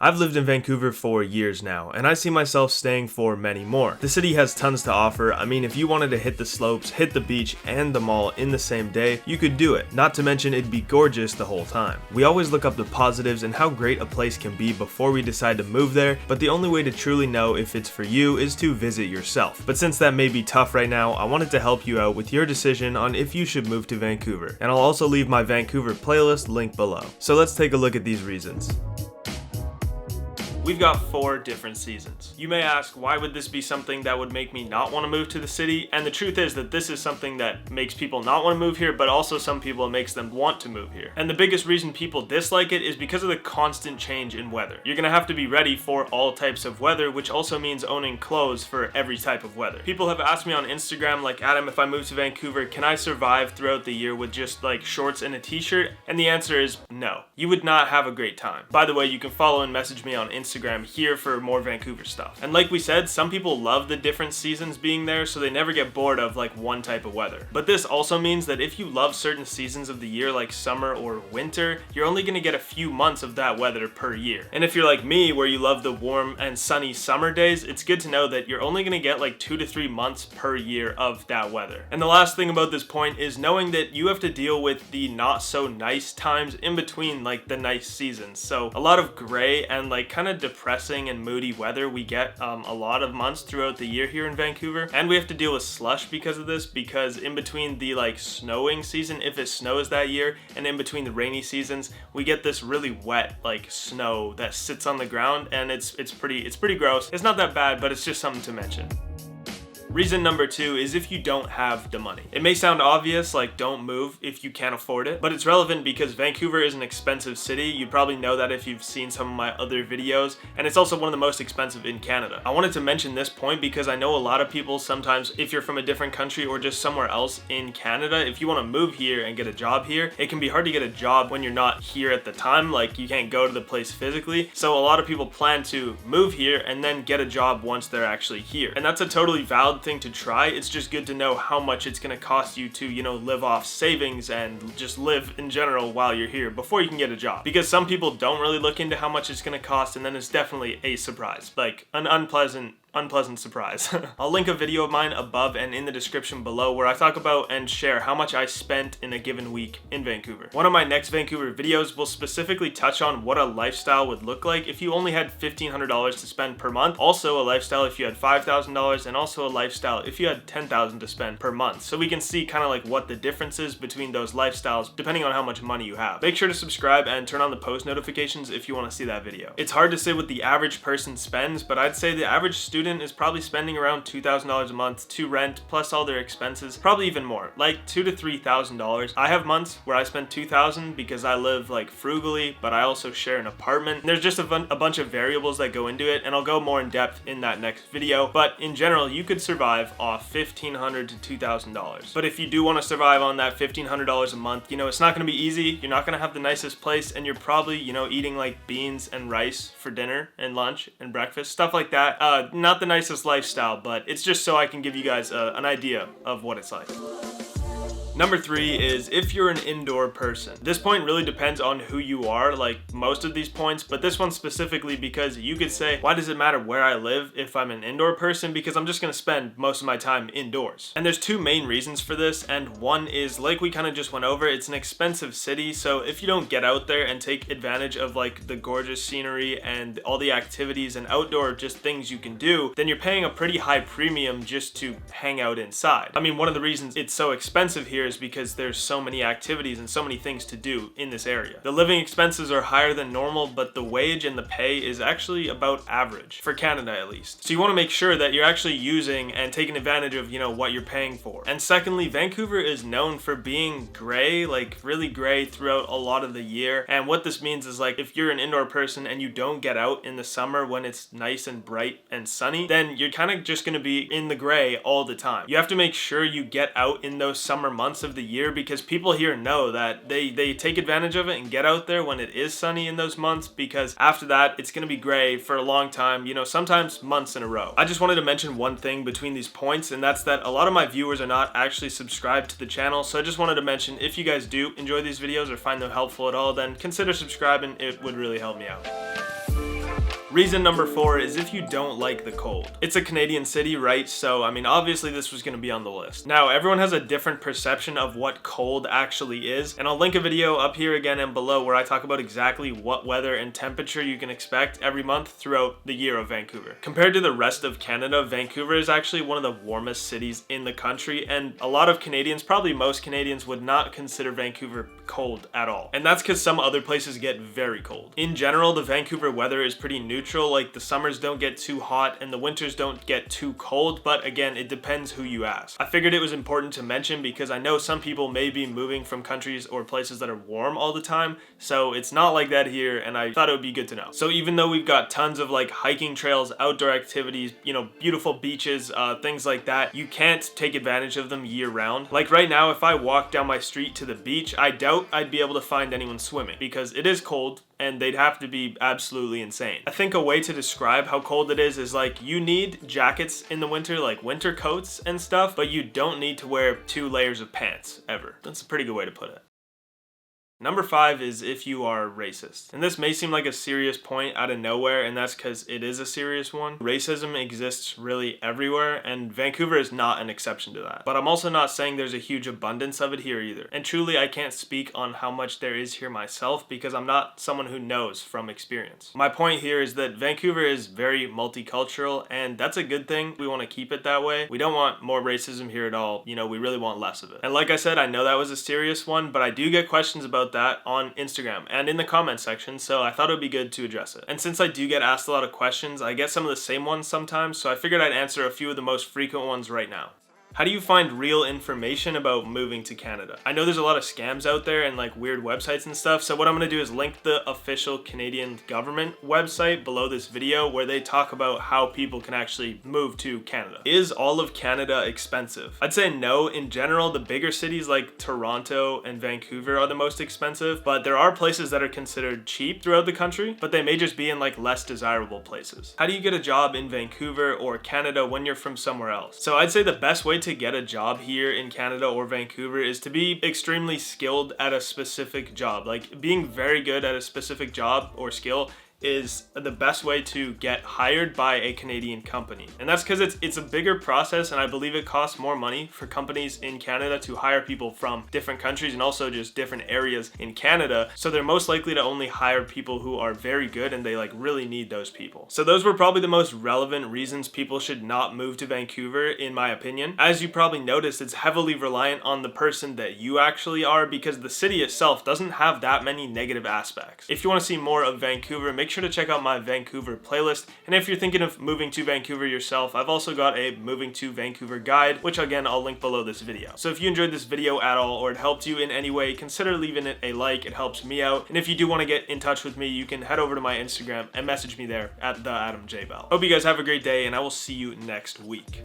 I've lived in Vancouver for years now, and I see myself staying for many more. The city has tons to offer. I mean, if you wanted to hit the slopes, hit the beach, and the mall in the same day, you could do it. Not to mention it'd be gorgeous the whole time. We always look up the positives and how great a place can be before we decide to move there, but the only way to truly know if it's for you is to visit yourself. But since that may be tough right now, I wanted to help you out with your decision on if you should move to Vancouver. And I'll also leave my Vancouver playlist linked below. So let's take a look at these reasons. We've got 4 different seasons. You may ask, why would this be something that would make me not want to move to the city? And the truth is that this is something that makes people not want to move here, but also some people it makes them want to move here. And the biggest reason people dislike it is because of the constant change in weather. You're gonna have to be ready for all types of weather, which also means owning clothes for every type of weather. People have asked me on Instagram, like, Adam, if I move to Vancouver, can I survive throughout the year with just like shorts and a t-shirt? And the answer is no. You would not have a great time. By the way, you can follow and message me on Instagram here for more Vancouver stuff. And like we said, some people love the different seasons being there, so they never get bored of like one type of weather. But this also means that if you love certain seasons of the year like summer or winter, you're only gonna get a few months of that weather per year. And if you're like me, where you love the warm and sunny summer days, it's good to know that you're only gonna get like 2 to 3 months per year of that weather. And the last thing about this point is knowing that you have to deal with the not so nice times in between like the nice seasons. So a lot of gray and like kind of depressing and moody weather we get a lot of months throughout the year here in Vancouver, and we have to deal with slush because of this, because in between the like snowing season, if it snows that year, and in between the rainy seasons, we get this really wet like snow that sits on the ground, and it's pretty gross. It's not that bad, but it's just something to mention. Reason number 2 is if you don't have the money. It may sound obvious, like don't move if you can't afford it, but it's relevant because Vancouver is an expensive city. You probably know that if you've seen some of my other videos, and it's also one of the most expensive in Canada. I wanted to mention this point because I know a lot of people sometimes, if you're from a different country or just somewhere else in Canada, if you want to move here and get a job here, it can be hard to get a job when you're not here at the time, like you can't go to the place physically. So a lot of people plan to move here and then get a job once they're actually here. And that's a totally valid thing to try. It's just good to know how much it's going to cost you to, you know, live off savings and just live in general while you're here before you can get a job. Because some people don't really look into how much it's going to cost, and then it's definitely a surprise, like an unpleasant surprise. I'll link a video of mine above and in the description below where I talk about and share how much I spent in a given week in Vancouver. One of my next Vancouver videos will specifically touch on what a lifestyle would look like if you only had $1,500 to spend per month, also a lifestyle if you had $5,000, and also a lifestyle if you had $10,000 to spend per month. So we can see kind of like what the difference is between those lifestyles depending on how much money you have. Make sure to subscribe and turn on the post notifications if you want to see that video. It's hard to say what the average person spends, but I'd say the average student is probably spending around $2,000 a month to rent plus all their expenses, probably even more, like $2,000 to $3,000. I have months where I spend $2,000 because I live like frugally, but I also share an apartment. There's just a bunch of variables that go into it, and I'll go more in depth in that next video. But in general, you could survive off $1,500 to $2,000. But if you do want to survive on that $1,500 a month, you know, it's not going to be easy. You're not going to have the nicest place, and you're probably, you know, eating like beans and rice for dinner and lunch and breakfast, stuff like that. Not the nicest lifestyle, but it's just so I can give you guys an idea of what it's like. Number 3 is if you're an indoor person. This point really depends on who you are, like most of these points, but this one specifically because you could say, why does it matter where I live if I'm an indoor person? Because I'm just gonna spend most of my time indoors. And there's 2 main reasons for this, and one is, like we kind of just went over, it's an expensive city, so if you don't get out there and take advantage of like the gorgeous scenery and all the activities and outdoor just things you can do, then you're paying a pretty high premium just to hang out inside. I mean, one of the reasons it's so expensive here is because there's so many activities and so many things to do in this area. The living expenses are higher than normal, but the wage and the pay is actually about average, for Canada at least. So you want to make sure that you're actually using and taking advantage of, you know, what you're paying for. And secondly, Vancouver is known for being gray, like really gray throughout a lot of the year. And what this means is, like, if you're an indoor person and you don't get out in the summer when it's nice and bright and sunny, then you're kind of just going to be in the gray all the time. You have to make sure you get out in those summer months of the year, because people here know that they take advantage of it and get out there when it is sunny in those months, because after that it's going to be gray for a long time, you know, sometimes months in a row. I just wanted to mention one thing between these points, and that's that a lot of my viewers are not actually subscribed to the channel. So I just wanted to mention, if you guys do enjoy these videos or find them helpful at all, then consider subscribing. It would really help me out. Reason number 4 is if you don't like the cold. It's a Canadian city, right? So, I mean, obviously this was going to be on the list. Now, everyone has a different perception of what cold actually is, and I'll link a video up here again and below where I talk about exactly what weather and temperature you can expect every month throughout the year of Vancouver. Compared to the rest of Canada, Vancouver is actually one of the warmest cities in the country, and a lot of Canadians, probably most Canadians, would not consider Vancouver cold at all. And that's because some other places get very cold. In general, the Vancouver weather is pretty neutral, like the summers don't get too hot and the winters don't get too cold, but again, it depends who you ask. I figured it was important to mention because I know some people may be moving from countries or places that are warm all the time, so it's not like that here, and I thought it would be good to know. So even though we've got tons of like hiking trails, outdoor activities, you know, beautiful beaches, things like that, you can't take advantage of them year round. Like right now, if I walk down my street to the beach, I doubt I'd be able to find anyone swimming because it is cold and they'd have to be absolutely insane. I think a way to describe how cold it is like you need jackets in the winter, like winter coats and stuff, but you don't need to wear 2 layers of pants ever. That's a pretty good way to put it. Number 5 is if you are racist. And this may seem like a serious point out of nowhere, and that's because it is a serious one. Racism exists really everywhere, and Vancouver is not an exception to that. But I'm also not saying there's a huge abundance of it here either. And truly, I can't speak on how much there is here myself because I'm not someone who knows from experience. My point here is that Vancouver is very multicultural, and that's a good thing. We want to keep it that way. We don't want more racism here at all. You know, we really want less of it. And like I said, I know that was a serious one, but I do get questions about that on Instagram and in the comment section, so I thought it would be good to address it. And since I do get asked a lot of questions, I get some of the same ones sometimes, so I figured I'd answer a few of the most frequent ones right now. How do you find real information about moving to Canada? I know there's a lot of scams out there and like weird websites and stuff, so what I'm going to do is link the official Canadian government website below this video where they talk about how people can actually move to Canada. Is all of Canada expensive? I'd say no. In general, the bigger cities like Toronto and Vancouver are the most expensive, but there are places that are considered cheap throughout the country, but they may just be in like less desirable places. How do you get a job in Vancouver or Canada when you're from somewhere else? So I'd say the best way to get a job here in Canada or Vancouver is to be extremely skilled at a specific job. Like being very good at a specific job or skill is the best way to get hired by a Canadian company. And that's because it's a bigger process, and I believe it costs more money for companies in Canada to hire people from different countries and also just different areas in Canada. So they're most likely to only hire people who are very good and they like really need those people. So those were probably the most relevant reasons people should not move to Vancouver, in my opinion. As you probably noticed, it's heavily reliant on the person that you actually are because the city itself doesn't have that many negative aspects. If you want to see more of Vancouver, make sure to check out my Vancouver playlist. And if you're thinking of moving to Vancouver yourself, I've also got a moving to Vancouver guide, which again, I'll link below this video. So if you enjoyed this video at all, or it helped you in any way, consider leaving it a like. It helps me out. And if you do want to get in touch with me, you can head over to my Instagram and message me there at the adamjbell. Hope you guys have a great day, and I will see you next week.